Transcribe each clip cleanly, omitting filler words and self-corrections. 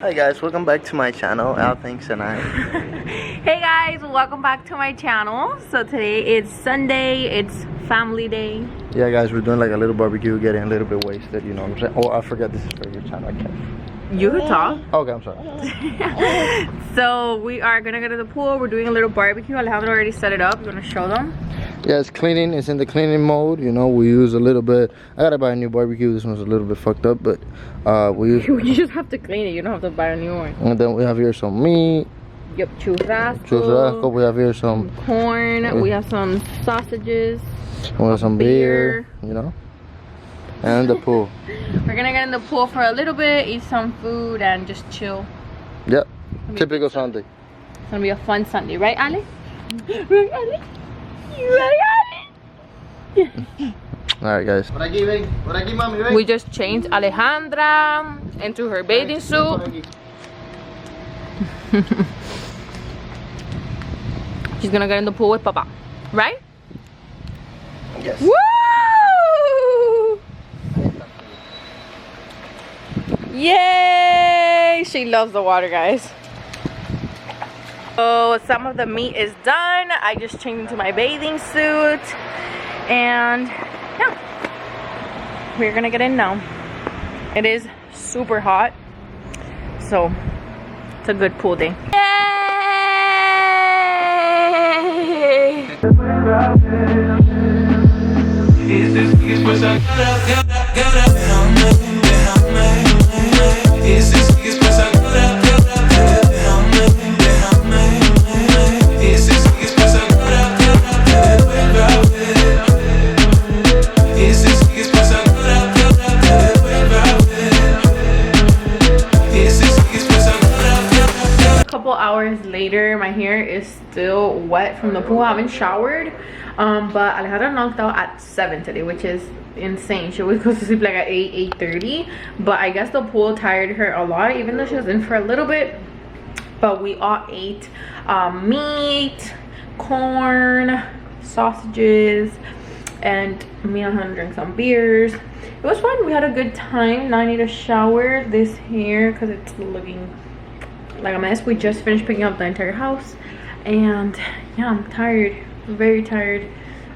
Hi guys, welcome back to my channel, Al Thanks and I. Hey guys, welcome back to my channel. So today it's Sunday, it's family day. Yeah guys, we're doing like a little barbecue, getting a little bit wasted, you know what I'm saying? Oh, I forgot this is for your channel, I can't. You could talk. Okay, I'm sorry. So we are gonna go to the pool, we're doing a little barbecue. Alejandro already set it up, you wanna show them? Yeah, it's cleaning, it's in the cleaning mode, you know, we use a little bit. I gotta buy a new barbecue, this one's a little bit fucked up, but we use... You just have to clean it, you don't have to buy a new one. And then we have here some meat. Yep, churrasco. Churrasco, we have here some... corn, we have some sausages. We have some beer, you know. And the pool. We're gonna get in the pool for a little bit, eat some food, and just chill. Yep, typical Sunday. It's gonna be a fun Sunday, right, Ali? Right, Ali? Right, Ali? Alright guys. We just changed Alejandra into her bathing suit. She's gonna get in the pool with Papa, right? Yes. Woo! Yay! She loves the water, guys. So some of the meat is done. I just changed into my bathing suit. And yeah, we're gonna get in now. It is super hot, so it's a good pool day. Hours later, my hair is still wet from the pool. I haven't showered, but Alejandra knocked out at 7 today, which is insane. She was supposed to sleep like at 8:30, but I guess the pool tired her a lot, even though she was in for a little bit. But we all ate meat, corn, sausages, and me and Alejandra drank some beers. It was fun. We had a good time. Now I need to shower this hair because it's looking like a mess. We just finished picking up the entire house, and yeah, I'm tired, very tired.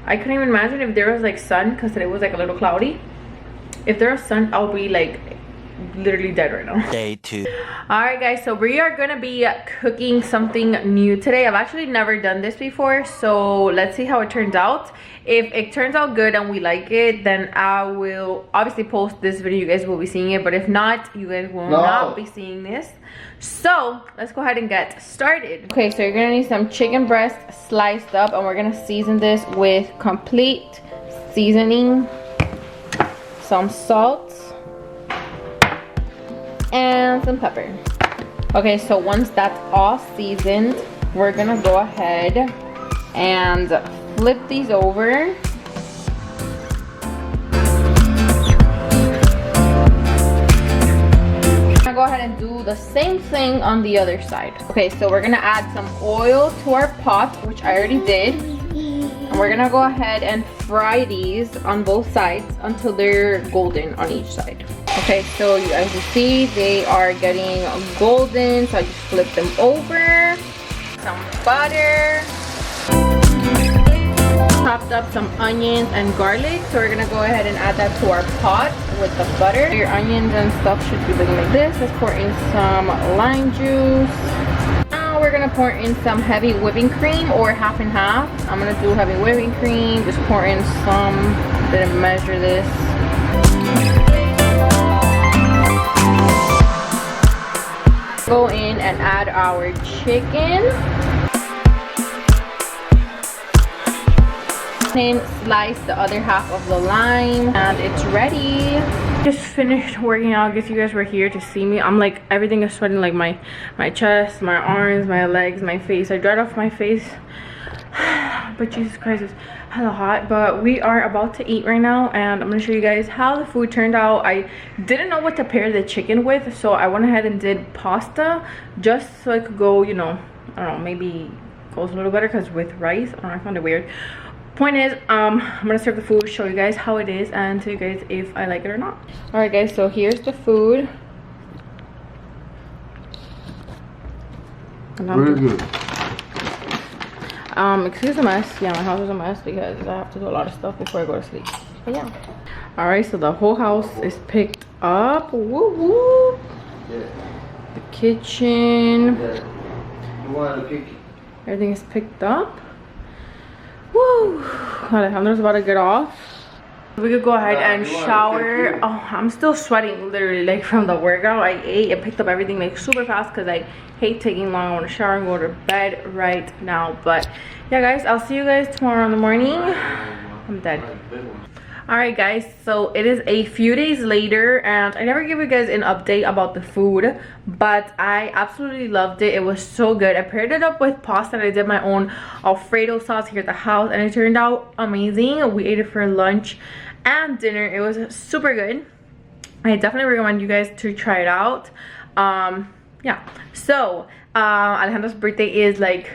I couldn't even imagine if there was like sun, because today was like a little cloudy. If there was sun, I'll be like literally dead right now. Day 2. All right guys, so we are gonna be cooking something new today. I've actually never done this before, so let's see how it turns out. If it turns out good and we like it, then I will obviously post this video. You guys will be seeing it, but if not, you guys will not be seeing this. So let's go ahead and get started. Okay, so you're gonna need some chicken breast sliced up, and we're gonna season this with complete seasoning, some salt, and some pepper. Okay, so once that's all seasoned, we're gonna go ahead and flip these over. I'm gonna go ahead and do the same thing on the other side. Okay, so we're gonna add some oil to our pot, which I already did. And we're gonna go ahead and fry these on both sides until they're golden on each side. Okay, so as you see, they are getting golden, so I just flip them over. Some butter. Chopped up some onions and garlic, so we're gonna go ahead and add that to our pot with the butter. Your onions and stuff should be looking like this. Let's pour in some lime juice. Now we're gonna pour in some heavy whipping cream, or half and half. I'm gonna do heavy whipping cream. Just pour in some. Didn't measure this. Go in and add our chicken. Then slice the other half of the lime, and it's ready. Just finished working out. I guess you guys were here to see me. I'm like, everything is sweating, like my chest, my arms, my legs, my face. I dried off my face, but Jesus Christ, it's hella hot. But we are about to eat right now, and I'm gonna show you guys how the food turned out. I didn't know what to pair the chicken with, so I went ahead and did pasta, just so I could go, you know, I don't know, maybe goes a little better, because with rice, I don't know, I found it weird. Point is, I'm gonna serve the food, show you guys how it is, and tell you guys if I like it or not. All right guys, so here's the food. Really good. Excuse the mess. Yeah, my house is a mess because I have to do a lot of stuff before I go to sleep. But yeah. All right, so the whole house is picked up. Woo woo. Yeah. The kitchen. Yeah. You want the kitchen? Everything is picked up. Woo. Alejandro's about to get off. We could go ahead and shower. Oh, I'm still sweating literally like from the workout. I ate and picked up everything like super fast because I hate taking long. I want to shower and go to bed right now. But yeah guys, I'll see you guys tomorrow in the morning. I'm dead. All right guys, so it is a few days later and I never give you guys an update about the food, but I absolutely loved it. It was so good. I paired it up with pasta and I did my own Alfredo sauce here at the house and it turned out amazing. We ate it for lunch and dinner. It was super good. I definitely recommend you guys to try it out. Yeah, so Alejandro's birthday is like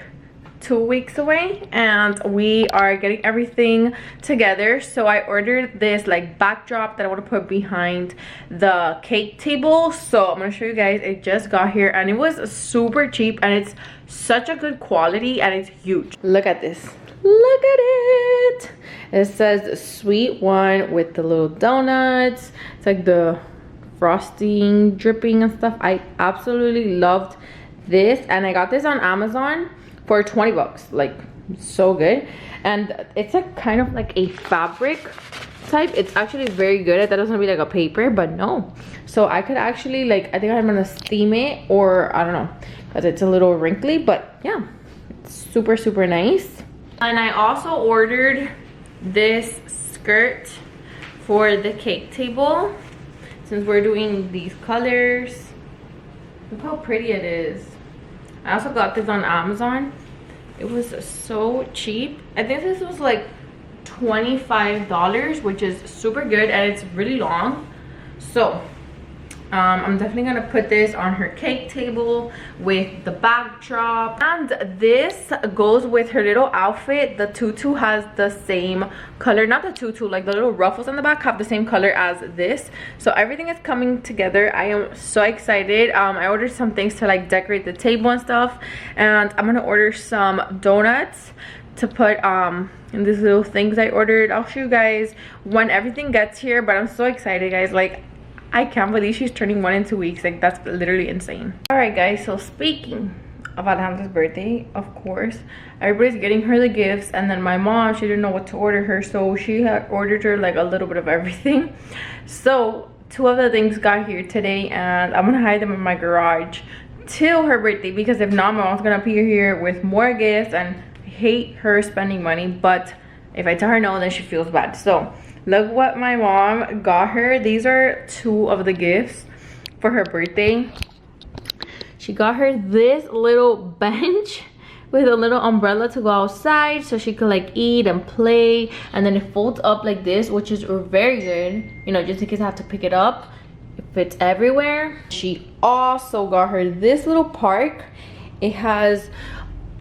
2 weeks away and we are getting everything together. So I ordered this like backdrop that I want to put behind the cake table. So I'm gonna show you guys. It just got here and it was super cheap and it's such a good quality and it's huge. Look at this. Look at it. It says sweet one with the little donuts. It's like the frosting dripping and stuff. I absolutely loved this and I got this on Amazon for 20 bucks. Like so good. And it's like kind of like a fabric type. It's actually very good. I thought it was gonna be like a paper, but no. So I could actually like, I think I'm gonna steam it or I don't know, because it's a little wrinkly, but yeah, it's super nice. And I also ordered this skirt for the cake table since we're doing these colors. Look how pretty it is. I also got this on Amazon. It was so cheap. I think this was like $25, which is super good and it's really long. So I'm definitely gonna put this on her cake table with the backdrop, and this goes with her little outfit. The tutu has the same color, not the tutu, like the little ruffles on the back have the same color as this. So everything is coming together. I am so excited. I ordered some things to like decorate the table and stuff, and I'm gonna order some donuts to put in these little things I ordered. I'll show you guys when everything gets here, but I'm so excited guys. Like I can't believe she's turning 1 in 2 weeks. Like that's literally insane. All right guys, so speaking of Alejandro's birthday, of course everybody's getting her the gifts, and then my mom, she didn't know what to order her, so she had ordered her like a little bit of everything. So 2 of the things got here today and I'm gonna hide them in my garage till her birthday, because if not, my mom's gonna appear here with more gifts, and I hate her spending money, but if I tell her no, then she feels bad. So look what my mom got her. These are 2 of the gifts for her birthday. She got her this little bench with a little umbrella to go outside so she could like eat and play, and then it folds up like this, which is very good, you know, just in case I have to pick it up. It fits everywhere. She also got her this little park. It has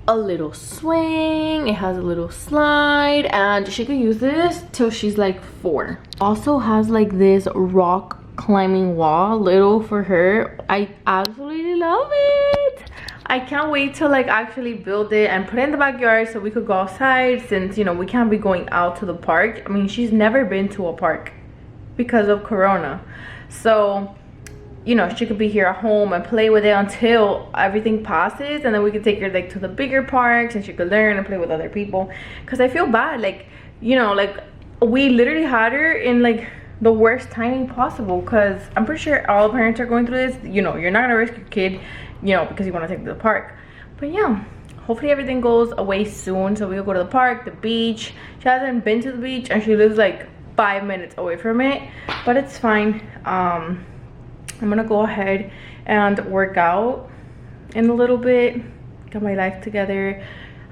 a little swing, it has a little slide, and she could use this till she's like 4. Also has like this rock climbing wall, little for her. I absolutely love it. I can't wait to like actually build it and put it in the backyard so we could go outside, since you know we can't be going out to the park. I mean, she's never been to a park because of Corona, so you know, she could be here at home and play with it until everything passes, and then we could take her like to the bigger parks and she could learn and play with other people. Because I feel bad, like, you know, like we literally had her in like the worst timing possible, because I'm pretty sure all parents are going through this. You know, you're not gonna risk your kid, you know, because you want to take them to the park. But yeah, hopefully everything goes away soon so we'll go to the park, the beach. She hasn't been to the beach and she lives like 5 minutes away from it, but it's fine. I'm gonna go ahead and work out in a little bit, get my life together.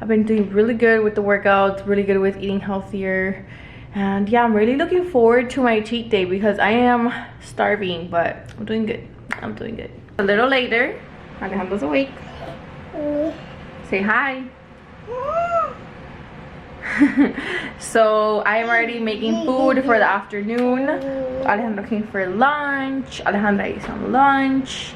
I've been doing really good with the workouts, really good with eating healthier, and yeah, I'm really looking forward to my cheat day because I am starving, but I'm doing good. I'm doing good. A little later, Alejandro's awake. Say hi. So I am already making food for the afternoon. Alejandro came for lunch. Alejandra ate some lunch,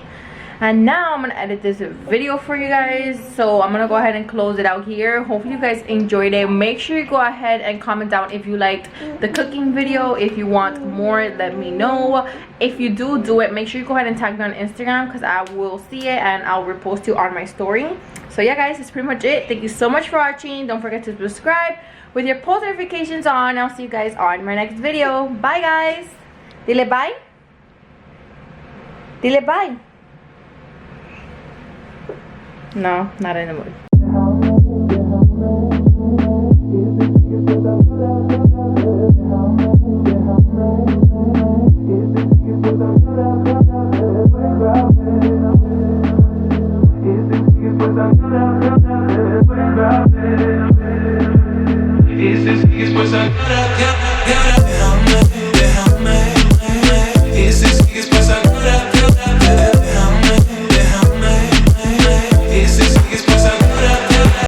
And now I'm gonna edit this video for you guys, so I'm gonna go ahead and close it out here. Hopefully you guys enjoyed it. Make sure you go ahead and comment down if you liked the cooking video. If you want more, let me know. If you do it, make sure you go ahead and tag me on Instagram, because I will see it and I'll repost you on my story. So yeah guys, that's pretty much it. Thank you so much for watching. Don't forget to subscribe with your post notifications on. I'll see you guys on my next video. Bye guys. Dile bye. Dile bye. No, not in the mood. Esse que